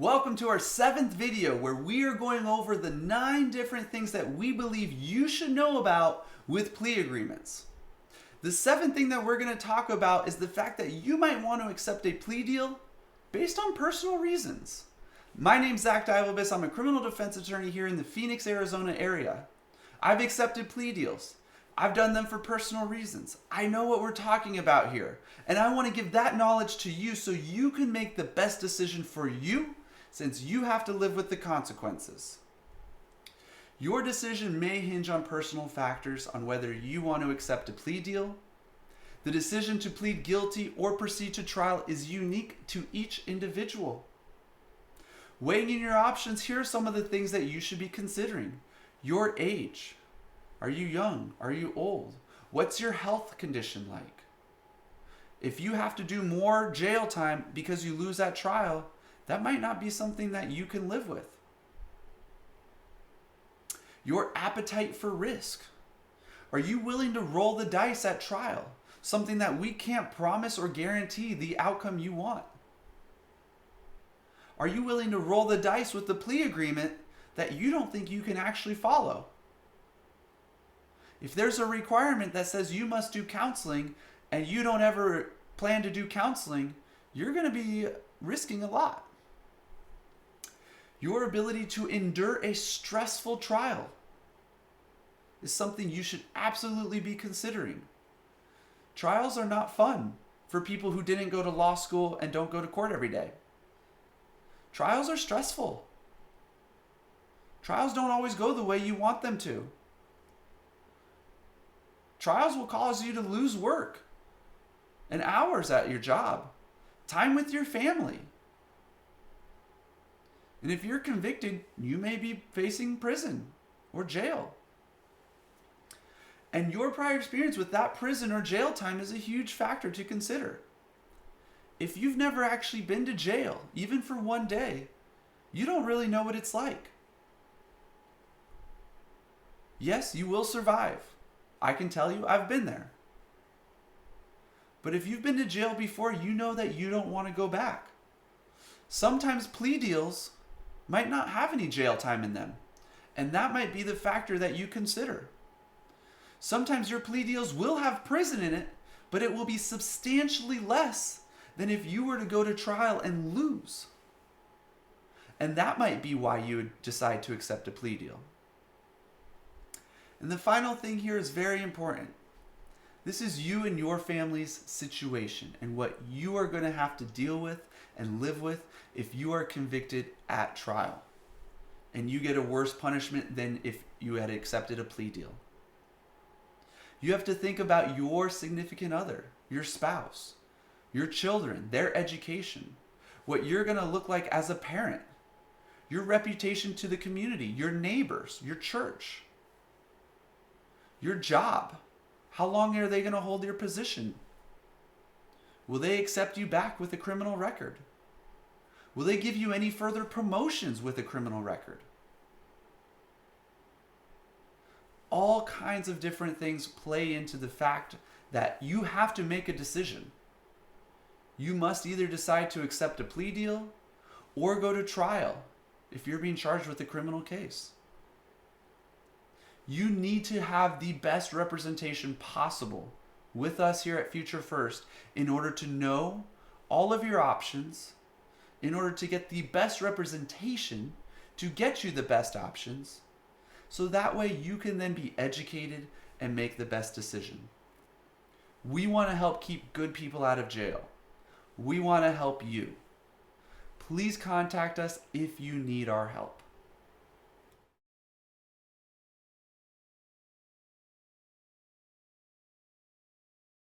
Welcome to our 7th video where we are going over the 9 different things that we believe you should know about with plea agreements. The 7th thing that we're going to talk about is the fact that you might want to accept a plea deal based on personal reasons. My name's Zachary Divelbiss. I'm a criminal defense attorney here in the Phoenix, Arizona area. I've accepted plea deals. I've done them for personal reasons. I know what we're talking about here, and I want to give that knowledge to you so you can make the best decision for you, since you have to live with the consequences. Your decision may hinge on personal factors on whether you want to accept a plea deal. The decision to plead guilty or proceed to trial is unique to each individual. Weighing in your options, here are some of the things that you should be considering. Your age. Are you young? Are you old? What's your health condition like? If you have to do more jail time because you lose that trial, that might not be something that you can live with. Your appetite for risk. Are you willing to roll the dice at trial? Something that we can't promise or guarantee the outcome you want. Are you willing to roll the dice with the plea agreement that you don't think you can actually follow? If there's a requirement that says you must do counseling and you don't ever plan to do counseling, you're going to be risking a lot. Your ability to endure a stressful trial is something you should absolutely be considering. Trials are not fun for people who didn't go to law school and don't go to court every day. Trials are stressful. Trials don't always go the way you want them to. Trials will cause you to lose work and hours at your job, time with your family. And if you're convicted, you may be facing prison or jail. And your prior experience with that prison or jail time is a huge factor to consider. If you've never actually been to jail, even for one day, you don't really know what it's like. Yes, you will survive. I can tell you, I've been there. But if you've been to jail before, you know that you don't want to go back. Sometimes plea deals might not have any jail time in them, and that might be the factor that you consider. Sometimes your plea deals will have prison in it, but it will be substantially less than if you were to go to trial and lose. And that might be why you would decide to accept a plea deal. And the final thing here is very important. This is you and your family's situation and what you are going to have to deal with and live with if you are convicted at trial and you get a worse punishment than if you had accepted a plea deal. You have to think about your significant other, your spouse, your children, their education, what you're going to look like as a parent, your reputation to the community, your neighbors, your church, your job. How long are they going to hold your position? Will they accept you back with a criminal record? Will they give you any further promotions with a criminal record? All kinds of different things play into the fact that you have to make a decision. You must either decide to accept a plea deal or go to trial if you're being charged with a criminal case. You need to have the best representation possible with us here at Future First in order to know all of your options, in order to get the best representation to get you the best options, so that way you can then be educated and make the best decision. We want to help keep good people out of jail. We want to help you. Please contact us if you need our help.